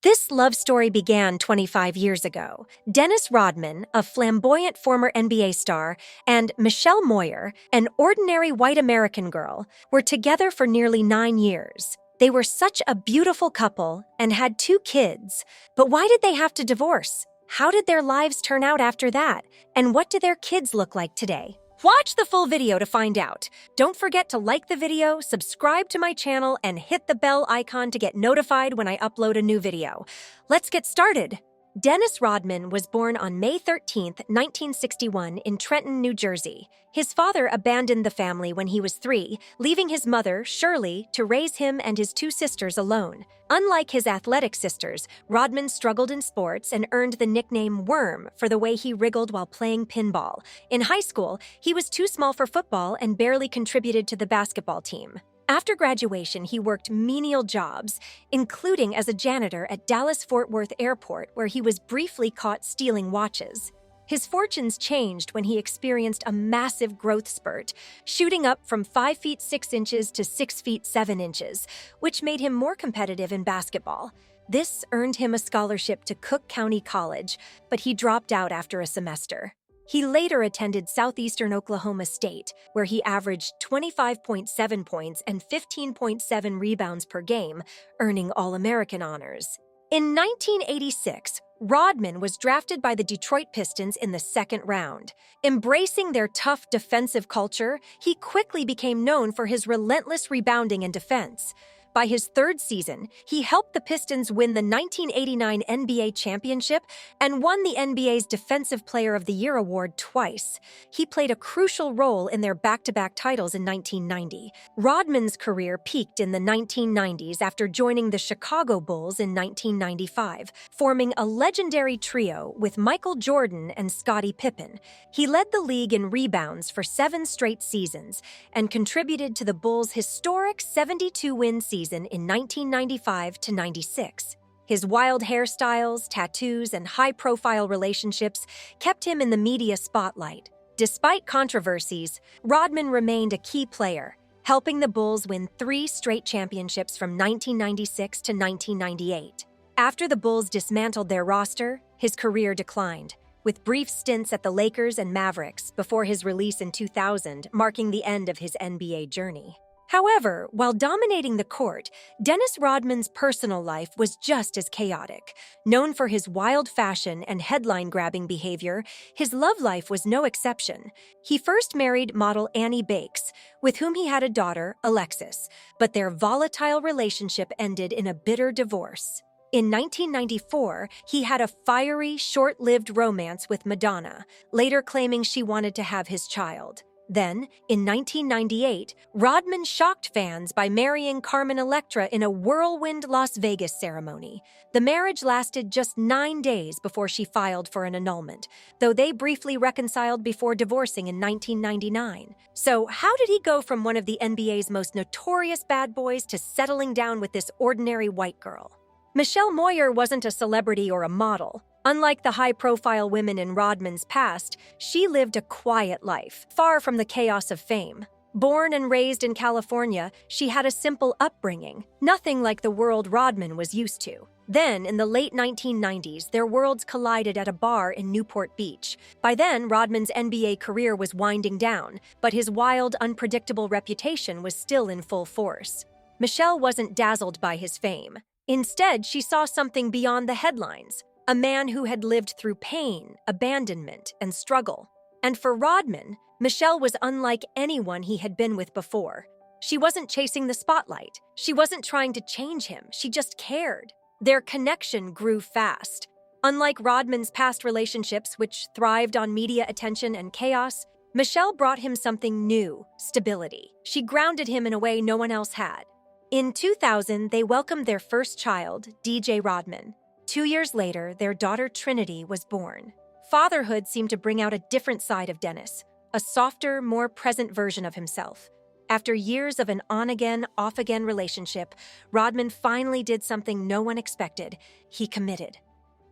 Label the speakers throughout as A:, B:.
A: This love story began 25 years ago. Dennis Rodman, a flamboyant former NBA star, and Michelle Moyer, an ordinary white American girl, were together for nearly 9 years. They were such a beautiful couple and had 2 kids. But why did they have to divorce? How did their lives turn out after that? And what do their kids look like today? Watch the full video to find out. Don't forget to like the video, subscribe to my channel, and hit the bell icon to get notified when I upload a new video. Let's get started. Dennis Rodman was born on May 13, 1961 in Trenton, New Jersey. His father abandoned the family when he was 3, leaving his mother, Shirley, to raise him and his 2 sisters alone. Unlike his athletic sisters, Rodman struggled in sports and earned the nickname Worm for the way he wriggled while playing pinball. In high school, he was too small for football and barely contributed to the basketball team. After graduation, he worked menial jobs, including as a janitor at Dallas-Fort Worth Airport, where he was briefly caught stealing watches. His fortunes changed when he experienced a massive growth spurt, shooting up from 5 feet 6 inches to 6 feet 7 inches, which made him more competitive in basketball. This earned him a scholarship to Cook County College, but he dropped out after a semester. He later attended Southeastern Oklahoma State, where he averaged 25.7 points and 15.7 rebounds per game, earning All-American honors. In 1986, Rodman was drafted by the Detroit Pistons in the 2nd round. Embracing their tough defensive culture, he quickly became known for his relentless rebounding and defense. By his 3rd season, he helped the Pistons win the 1989 NBA championship and won the NBA's Defensive Player of the Year award twice. He played a crucial role in their back-to-back titles in 1990. Rodman's career peaked in the 1990s after joining the Chicago Bulls in 1995, forming a legendary trio with Michael Jordan and Scottie Pippen. He led the league in rebounds for 7 straight seasons and contributed to the Bulls' historic 72-win season in 1995 to 96. His wild hairstyles, tattoos, and high-profile relationships kept him in the media spotlight. Despite controversies, Rodman remained a key player, helping the Bulls win 3 straight championships from 1996 to 1998. After the Bulls dismantled their roster, his career declined, with brief stints at the Lakers and Mavericks before his release in 2000, marking the end of his NBA journey. However, while dominating the court, Dennis Rodman's personal life was just as chaotic. Known for his wild fashion and headline-grabbing behavior, his love life was no exception. He first married model Annie Bakes, with whom he had a daughter, Alexis, but their volatile relationship ended in a bitter divorce. In 1994, he had a fiery, short-lived romance with Madonna, later claiming she wanted to have his child. Then, in 1998, Rodman shocked fans by marrying Carmen Electra in a whirlwind Las Vegas ceremony. The marriage lasted just 9 days before she filed for an annulment, though they briefly reconciled before divorcing in 1999. So, how did he go from one of the NBA's most notorious bad boys to settling down with this ordinary white girl? Michelle Moyer wasn't a celebrity or a model. Unlike the high-profile women in Rodman's past, she lived a quiet life, far from the chaos of fame. Born and raised in California, she had a simple upbringing, nothing like the world Rodman was used to. Then, in the late 1990s, their worlds collided at a bar in Newport Beach. By then, Rodman's NBA career was winding down, but his wild, unpredictable reputation was still in full force. Michelle wasn't dazzled by his fame. Instead, she saw something beyond the headlines. A man who had lived through pain, abandonment, and struggle. And for Rodman, Michelle was unlike anyone he had been with before. She wasn't chasing the spotlight. She wasn't trying to change him. She just cared. Their connection grew fast. Unlike Rodman's past relationships, which thrived on media attention and chaos, Michelle brought him something new: stability. She grounded him in a way no one else had. In 2000, they welcomed their first child, DJ Rodman. 2 years later, their daughter Trinity was born. Fatherhood seemed to bring out a different side of Dennis, a softer, more present version of himself. After years of an on-again, off-again relationship, Rodman finally did something no one expected. He committed.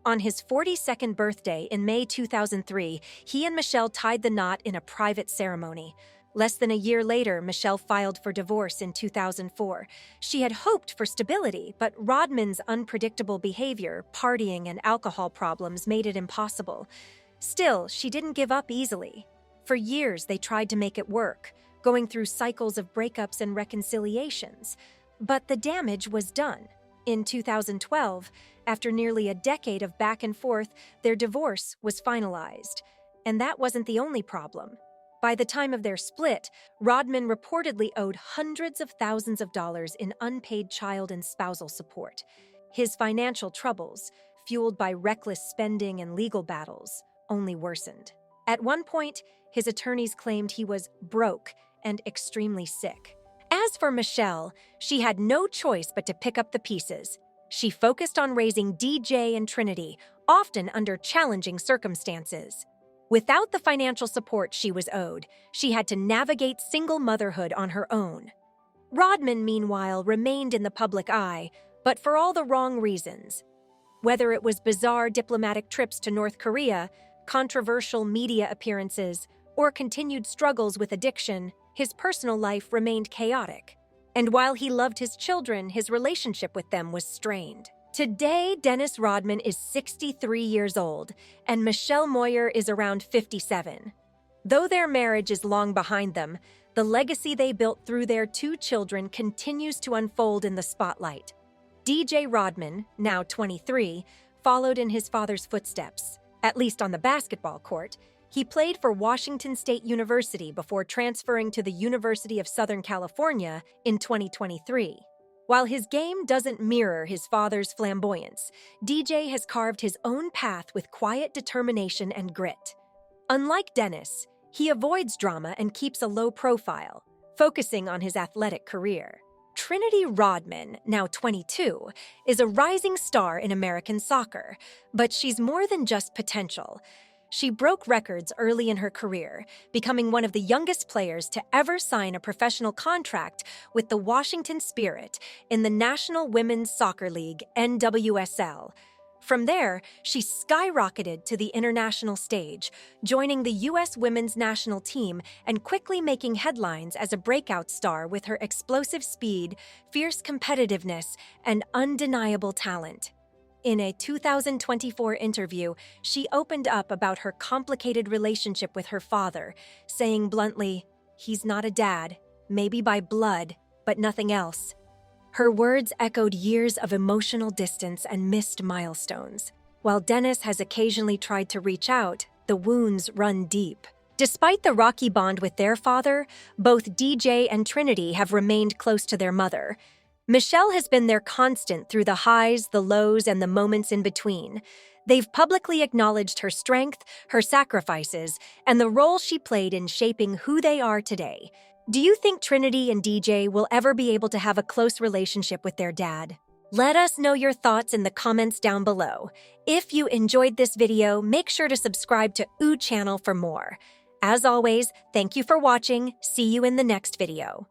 A: On his 42nd birthday in May 2003, he and Michelle tied the knot in a private ceremony. Less than a year later, Michelle filed for divorce in 2004. She had hoped for stability, but Rodman's unpredictable behavior, partying, and alcohol problems made it impossible. Still, she didn't give up easily. For years, they tried to make it work, going through cycles of breakups and reconciliations. But the damage was done. In 2012, after nearly a decade of back and forth, their divorce was finalized. And that wasn't the only problem. By the time of their split, Rodman reportedly owed hundreds of thousands of dollars in unpaid child and spousal support. His financial troubles, fueled by reckless spending and legal battles, only worsened. At one point, his attorneys claimed he was broke and extremely sick. As for Michelle, she had no choice but to pick up the pieces. She focused on raising DJ and Trinity, often under challenging circumstances. Without the financial support she was owed, she had to navigate single motherhood on her own. Rodman, meanwhile, remained in the public eye, but for all the wrong reasons. Whether it was bizarre diplomatic trips to North Korea, controversial media appearances, or continued struggles with addiction, his personal life remained chaotic. And while he loved his children, his relationship with them was strained. Today, Dennis Rodman is 63 years old, and Michelle Moyer is around 57. Though their marriage is long behind them, the legacy they built through their two children continues to unfold in the spotlight. DJ Rodman, now 23, followed in his father's footsteps, at least on the basketball court. He played for Washington State University before transferring to the University of Southern California in 2023. While his game doesn't mirror his father's flamboyance, DJ has carved his own path with quiet determination and grit. Unlike Dennis, he avoids drama and keeps a low profile, focusing on his athletic career. Trinity Rodman, now 22, is a rising star in American soccer, but she's more than just potential. She broke records early in her career, becoming one of the youngest players to ever sign a professional contract with the Washington Spirit in the National Women's Soccer League, NWSL. From there, she skyrocketed to the international stage, joining the U.S. women's national team and quickly making headlines as a breakout star with her explosive speed, fierce competitiveness, and undeniable talent. In a 2024 interview, she opened up about her complicated relationship with her father, saying bluntly, "He's not a dad, maybe by blood, but nothing else." Her words echoed years of emotional distance and missed milestones. While Dennis has occasionally tried to reach out, the wounds run deep. Despite the rocky bond with their father, both DJ and Trinity have remained close to their mother. Michelle has been their constant through the highs, the lows, and the moments in between. They've publicly acknowledged her strength, her sacrifices, and the role she played in shaping who they are today. Do you think Trinity and DJ will ever be able to have a close relationship with their dad? Let us know your thoughts in the comments down below. If you enjoyed this video, make sure to subscribe to OO channel for more. As always, thank you for watching. See you in the next video.